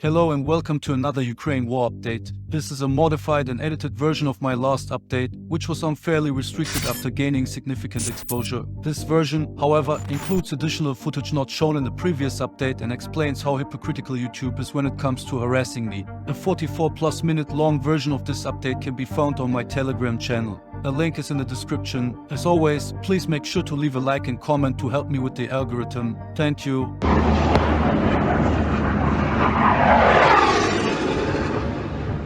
Hello and welcome to another Ukraine war update. This is a modified and edited version of my last update, which was unfairly restricted after gaining significant exposure. This version, however, includes additional footage not shown in the previous update and explains how hypocritical YouTube is when it comes to harassing me. A 44+ minute long version of this update can be found on my Telegram channel. The link is in the description. As always, please make sure to leave a like and comment to help me with the algorithm. Thank you.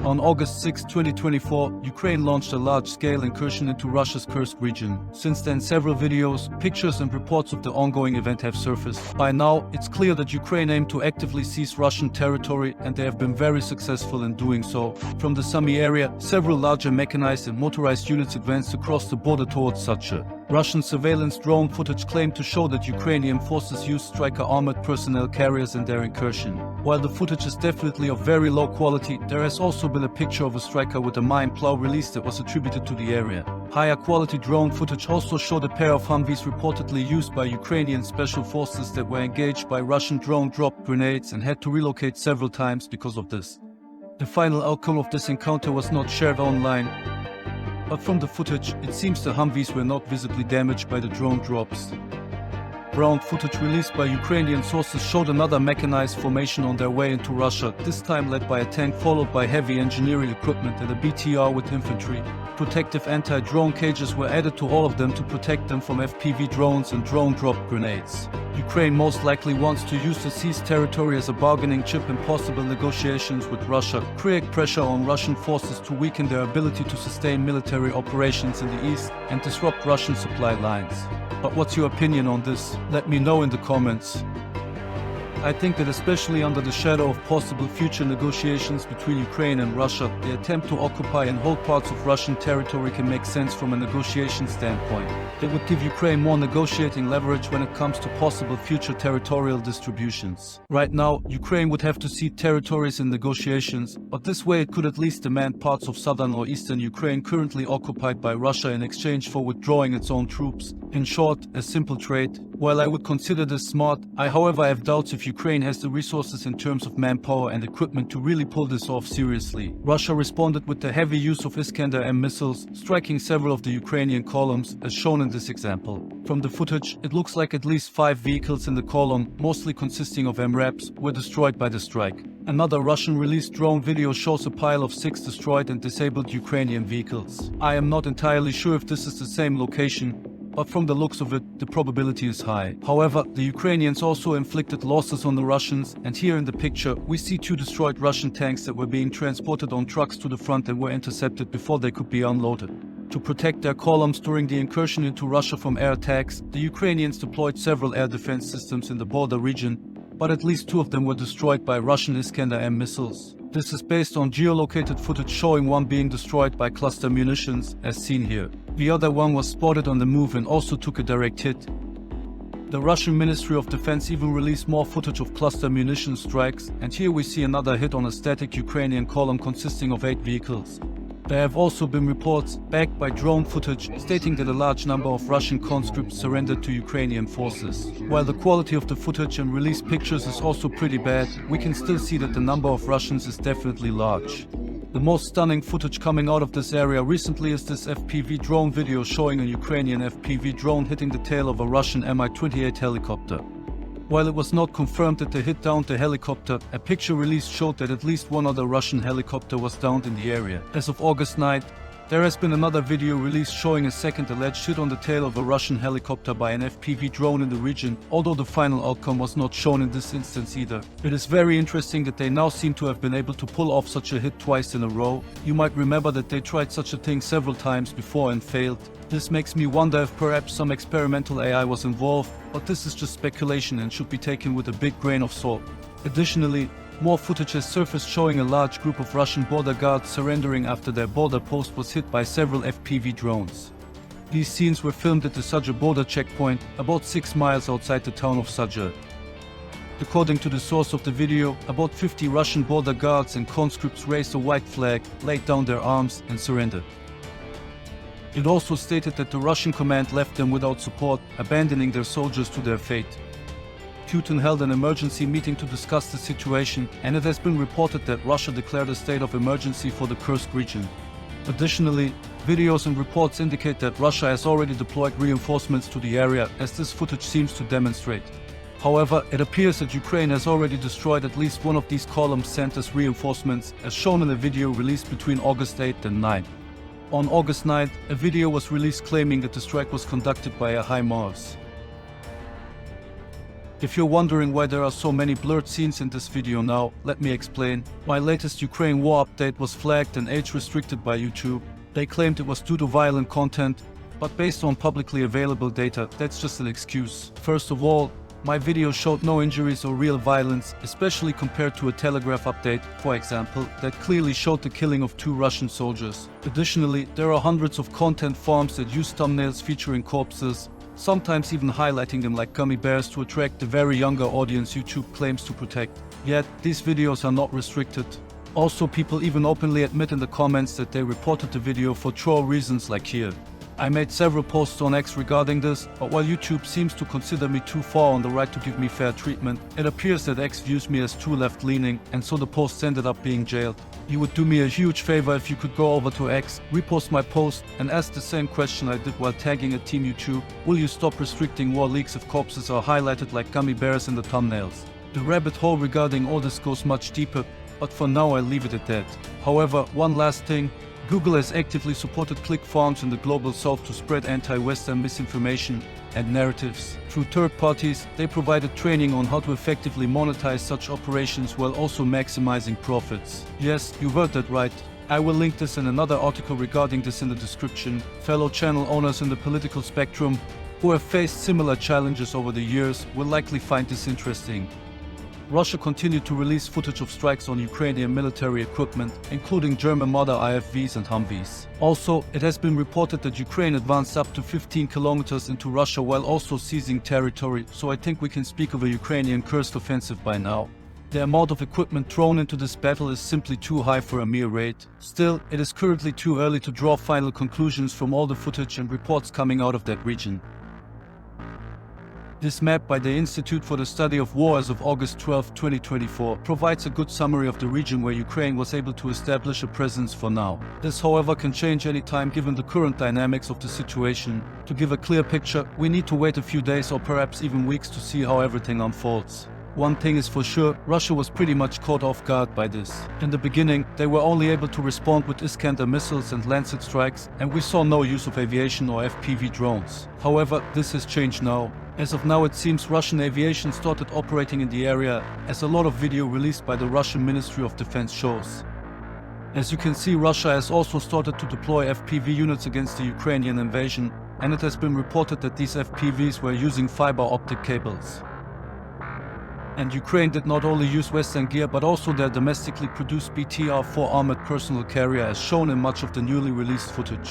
On August 6, 2024, Ukraine launched a large-scale incursion into Russia's Kursk region. Since then, several videos, pictures and reports of the ongoing event have surfaced. By now, it's clear that Ukraine aimed to actively seize Russian territory, and they have been very successful in doing so. From the Sumy area, several larger mechanized and motorized units advanced across the border towards Sucha. Russian surveillance drone footage claimed to show that Ukrainian forces used Striker armored personnel carriers in their incursion. While the footage is definitely of very low quality, there has also been a picture of a Stryker with a mine plow released that was attributed to the area. Higher quality drone footage also showed a pair of Humvees reportedly used by Ukrainian special forces that were engaged by Russian drone-dropped grenades and had to relocate several times because of this. The final outcome of this encounter was not shared online, but from the footage, it seems the Humvees were not visibly damaged by the drone drops. Ground footage released by Ukrainian sources showed another mechanized formation on their way into Russia, this time led by a tank followed by heavy engineering equipment and a BTR with infantry. Protective anti-drone cages were added to all of them to protect them from FPV drones and drone-dropped grenades. Ukraine most likely wants to use the seized territory as a bargaining chip in possible negotiations with Russia, create pressure on Russian forces to weaken their ability to sustain military operations in the east, and disrupt Russian supply lines. But what's your opinion on this? Let me know in the comments. I think that especially under the shadow of possible future negotiations between Ukraine and Russia, the attempt to occupy and hold parts of Russian territory can make sense from a negotiation standpoint. It would give Ukraine more negotiating leverage when it comes to possible future territorial distributions. Right now, Ukraine would have to cede territories in negotiations, but this way it could at least demand parts of southern or eastern Ukraine currently occupied by Russia in exchange for withdrawing its own troops. In short, a simple trade. While I would consider this smart, I however have doubts if Ukraine has the resources in terms of manpower and equipment to really pull this off seriously. Russia responded with the heavy use of Iskander-M missiles, striking several of the Ukrainian columns, as shown in this example. From the footage, it looks like at least 5 vehicles in the column, mostly consisting of MRAPs, were destroyed by the strike. Another Russian-released drone video shows a pile of 6 destroyed and disabled Ukrainian vehicles. I am not entirely sure if this is the same location, but from the looks of it, the probability is high. However, the Ukrainians also inflicted losses on the Russians, and here in the picture, we see 2 destroyed Russian tanks that were being transported on trucks to the front and were intercepted before they could be unloaded. To protect their columns during the incursion into Russia from air attacks, the Ukrainians deployed several air defense systems in the border region, but at least 2 of them were destroyed by Russian Iskander-M missiles. This is based on geolocated footage showing one being destroyed by cluster munitions, as seen here. The other one was spotted on the move and also took a direct hit. The Russian Ministry of Defense even released more footage of cluster munition strikes, and here we see another hit on a static Ukrainian column consisting of 8 vehicles. There have also been reports, backed by drone footage, stating that a large number of Russian conscripts surrendered to Ukrainian forces. While the quality of the footage and released pictures is also pretty bad, we can still see that the number of Russians is definitely large. The most stunning footage coming out of this area recently is this FPV drone video showing a Ukrainian FPV drone hitting the tail of a Russian Mi-28 helicopter. While it was not confirmed that they hit down the helicopter, a picture released showed that at least one other Russian helicopter was downed in the area. As of August 9th, there has been another video released showing a second alleged hit on the tail of a Russian helicopter by an FPV drone in the region, although the final outcome was not shown in this instance either. It is very interesting that they now seem to have been able to pull off such a hit twice in a row. You might remember that they tried such a thing several times before and failed. This makes me wonder if perhaps some experimental AI was involved, but this is just speculation and should be taken with a big grain of salt. Additionally, more footage has surfaced showing a large group of Russian border guards surrendering after their border post was hit by several FPV drones. These scenes were filmed at the Sucha border checkpoint, about 6 miles outside the town of Sucha. According to the source of the video, about 50 Russian border guards and conscripts raised a white flag, laid down their arms and surrendered. It also stated that the Russian command left them without support, abandoning their soldiers to their fate. Putin held an emergency meeting to discuss the situation, and it has been reported that Russia declared a state of emergency for the Kursk region. Additionally, videos and reports indicate that Russia has already deployed reinforcements to the area, as this footage seems to demonstrate. However, it appears that Ukraine has already destroyed at least one of these columns sent as reinforcements, as shown in a video released between August 8th and 9th. On August 9th, a video was released claiming that the strike was conducted by a HIMARS. If you're wondering why there are so many blurred scenes in this video now, let me explain. My latest Ukraine war update was flagged and age restricted by YouTube. They claimed it was due to violent content, but based on publicly available data, that's just an excuse. First of all, my video showed no injuries or real violence, especially compared to a Telegraph update, for example, that clearly showed the killing of 2 Russian soldiers. Additionally, there are hundreds of content farms that use thumbnails featuring corpses, sometimes even highlighting them like gummy bears to attract the very younger audience YouTube claims to protect. Yet, these videos are not restricted. Also, people even openly admit in the comments that they reported the video for troll reasons like here. I made several posts on X regarding this, but while YouTube seems to consider me too far on the right to give me fair treatment, it appears that X views me as too left-leaning, and so the posts ended up being jailed. You would do me a huge favor if you could go over to X, repost my post, and ask the same question I did while tagging at Team YouTube: will you stop restricting WarLeaks if corpses are highlighted like gummy bears in the thumbnails? The rabbit hole regarding all this goes much deeper, but for now I'll leave it at that. However, one last thing. Google has actively supported click farms in the global south to spread anti-Western misinformation and narratives. Through third parties, they provided training on how to effectively monetize such operations while also maximizing profits. Yes, you heard that right. I will link this in another article regarding this in the description. Fellow channel owners in the political spectrum who have faced similar challenges over the years will likely find this interesting. Russia continued to release footage of strikes on Ukrainian military equipment, including German Marder IFVs and HIMARS. Also, it has been reported that Ukraine advanced up to 15 kilometers into Russia while also seizing territory, so I think we can speak of a Ukrainian Kursk offensive by now. The amount of equipment thrown into this battle is simply too high for a mere raid. Still, it is currently too early to draw final conclusions from all the footage and reports coming out of that region. This map by the Institute for the Study of War as of August 12, 2024 provides a good summary of the region where Ukraine was able to establish a presence for now. This, however, can change any time given the current dynamics of the situation. To give a clear picture, we need to wait a few days or perhaps even weeks to see how everything unfolds. One thing is for sure, Russia was pretty much caught off guard by this. In the beginning, they were only able to respond with Iskander missiles and Lancet strikes, and we saw no use of aviation or FPV drones. However, this has changed now. As of now, it seems Russian aviation started operating in the area, as a lot of video released by the Russian Ministry of Defense shows. As you can see, Russia has also started to deploy FPV units against the Ukrainian invasion, and it has been reported that these FPVs were using fiber optic cables. And Ukraine did not only use Western gear but also their domestically produced BTR-4 armored personal carrier as shown in much of the newly released footage.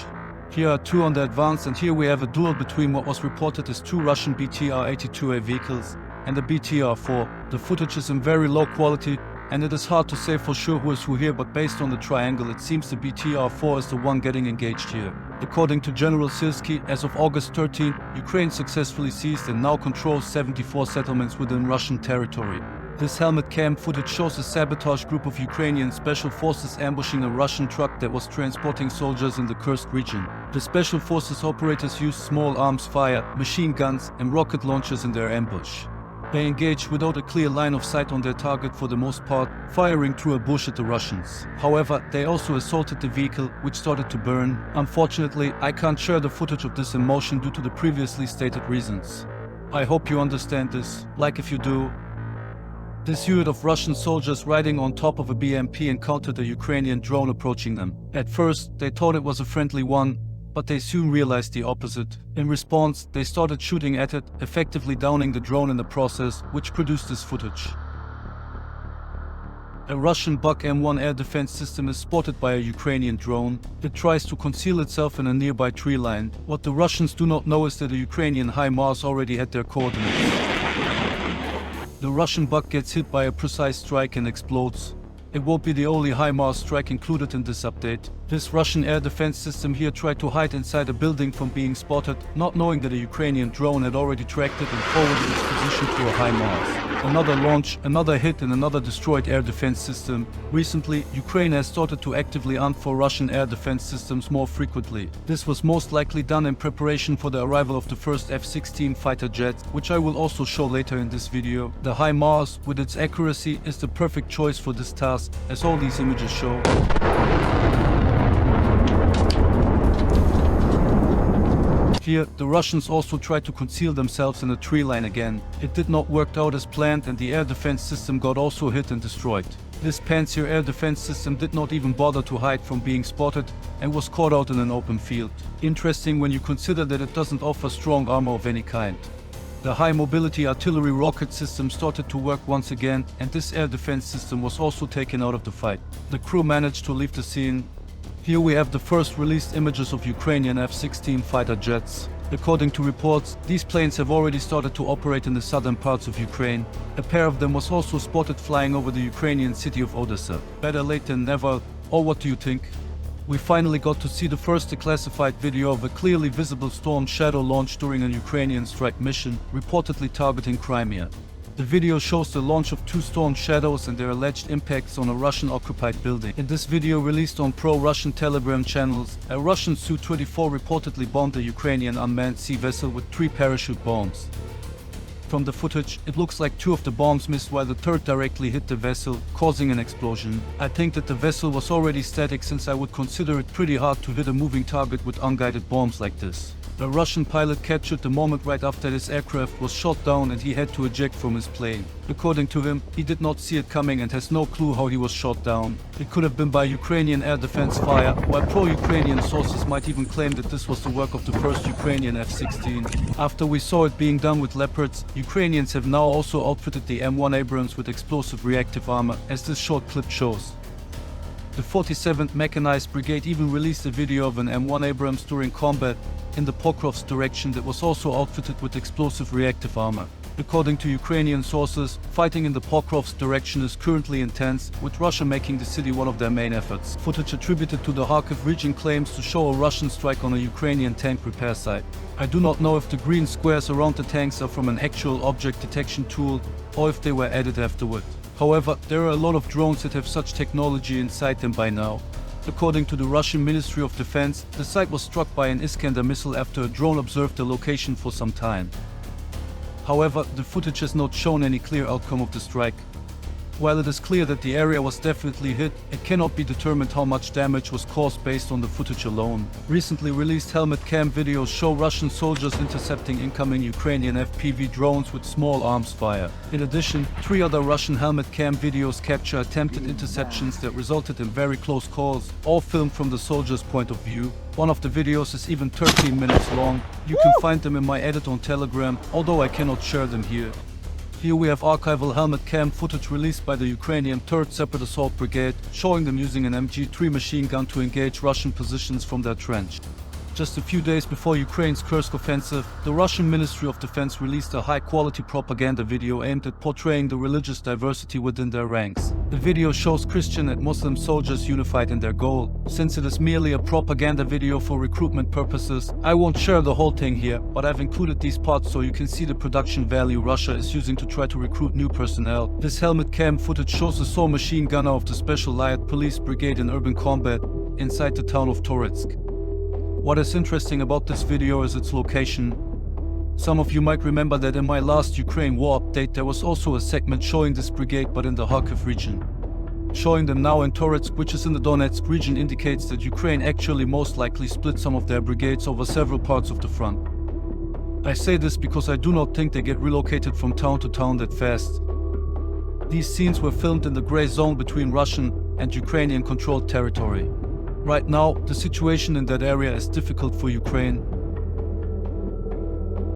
Here are 2 on the advance, and here we have a duel between what was reported as 2 Russian BTR-82A vehicles and the BTR-4. The footage is in very low quality, and it is hard to say for sure who is who here, but based on the triangle it seems the BTR-4 is the one getting engaged here. According to General Syrskyi, as of August 13, Ukraine successfully seized and now controls 74 settlements within Russian territory. This helmet cam footage shows a sabotage group of Ukrainian special forces ambushing a Russian truck that was transporting soldiers in the Kursk region. The special forces operators used small arms fire, machine guns and rocket launchers in their ambush. They engaged without a clear line of sight on their target for the most part, firing through a bush at the Russians. However, they also assaulted the vehicle, which started to burn. Unfortunately, I can't share the footage of this in motion due to the previously stated reasons. I hope you understand this. Like if you do. This unit of Russian soldiers riding on top of a BMP encountered a Ukrainian drone approaching them. At first, they thought it was a friendly one, but they soon realized the opposite. In response, they started shooting at it, effectively downing the drone in the process, which produced this footage. A Russian Buk M1 air defense system is spotted by a Ukrainian drone. It tries to conceal itself in a nearby tree line. What the Russians do not know is that the Ukrainian HIMARS already had their coordinates. The Russian Buk gets hit by a precise strike and explodes. It won't be the only HIMARS strike included in this update. This Russian air defense system here tried to hide inside a building from being spotted, not knowing that a Ukrainian drone had already tracked it and forwarded its position to a HIMARS. Another launch, another hit and another destroyed air defense system. Recently, Ukraine has started to actively hunt for Russian air defense systems more frequently. This was most likely done in preparation for the arrival of the first F-16 fighter jets, which I will also show later in this video. The HIMARS, with its accuracy, is the perfect choice for this task, as all these images show. Here, the Russians also tried to conceal themselves in a tree line again. It did not work out as planned and the air defense system got also hit and destroyed. This Panzer air defense system did not even bother to hide from being spotted and was caught out in an open field. Interesting when you consider that it doesn't offer strong armor of any kind. The high-mobility artillery rocket system started to work once again, and this air defense system was also taken out of the fight. The crew managed to leave the scene. Here we have the first released images of Ukrainian F-16 fighter jets. According to reports, these planes have already started to operate in the southern parts of Ukraine. A pair of them was also spotted flying over the Ukrainian city of Odessa. Better late than never, or what do you think? We finally got to see the first declassified video of a clearly visible Storm Shadow launch during a Ukrainian strike mission, reportedly targeting Crimea. The video shows the launch of 2 Storm Shadows and their alleged impacts on a Russian-occupied building. In this video released on pro-Russian Telegram channels, a Russian Su-24 reportedly bombed a Ukrainian unmanned sea vessel with 3 parachute bombs. From the footage, it looks like 2 of the bombs missed while the third directly hit the vessel, causing an explosion. I think that the vessel was already static, since I would consider it pretty hard to hit a moving target with unguided bombs like this. A Russian pilot captured the moment right after his aircraft was shot down and he had to eject from his plane. According to him, he did not see it coming and has no clue how he was shot down. It could have been by Ukrainian air defense fire, while pro-Ukrainian sources might even claim that this was the work of the first Ukrainian F-16. After we saw it being done with Leopards, Ukrainians have now also outfitted the M1 Abrams with explosive reactive armor, as this short clip shows. The 47th Mechanized Brigade even released a video of an M1 Abrams during combat in the Pokrovsk direction that was also outfitted with explosive reactive armor. According to Ukrainian sources, fighting in the Pokrovsk direction is currently intense, with Russia making the city one of their main efforts. Footage attributed to the Kharkiv region claims to show a Russian strike on a Ukrainian tank repair site. I do not know if the green squares around the tanks are from an actual object detection tool or if they were added afterward. However, there are a lot of drones that have such technology inside them by now. According to the Russian Ministry of Defense, the site was struck by an Iskander missile after a drone observed the location for some time. However, the footage has not shown any clear outcome of the strike. While it is clear that the area was definitely hit, it cannot be determined how much damage was caused based on the footage alone. Recently released helmet cam videos show Russian soldiers intercepting incoming Ukrainian FPV drones with small arms fire. In addition, 3 other Russian helmet cam videos capture attempted interceptions that resulted in very close calls, all filmed from the soldiers' point of view. One of the videos is even 13 minutes long. You can find them in my edit on Telegram, although I cannot share them here. Here we have archival helmet cam footage released by the Ukrainian 3rd Separate Assault Brigade, showing them using an MG3 machine gun to engage Russian positions from their trench. Just a few days before Ukraine's Kursk offensive, the Russian Ministry of Defense released a high-quality propaganda video aimed at portraying the religious diversity within their ranks. The video shows Christian and Muslim soldiers unified in their goal. Since it is merely a propaganda video for recruitment purposes, I won't share the whole thing here, but I've included these parts so you can see the production value Russia is using to try to recruit new personnel. This helmet cam footage shows a sole machine gunner of the Special Light Police Brigade in urban combat inside the town of Toretsk. What is interesting about this video is its location. Some of you might remember that in my last Ukraine war update there was also a segment showing this brigade but in the Kharkiv region. Showing them now in Toretsk, which is in the Donetsk region, indicates that Ukraine actually most likely split some of their brigades over several parts of the front. I say this because I do not think they get relocated from town to town that fast. These scenes were filmed in the gray zone between Russian and Ukrainian controlled territory. Right now, the situation in that area is difficult for Ukraine.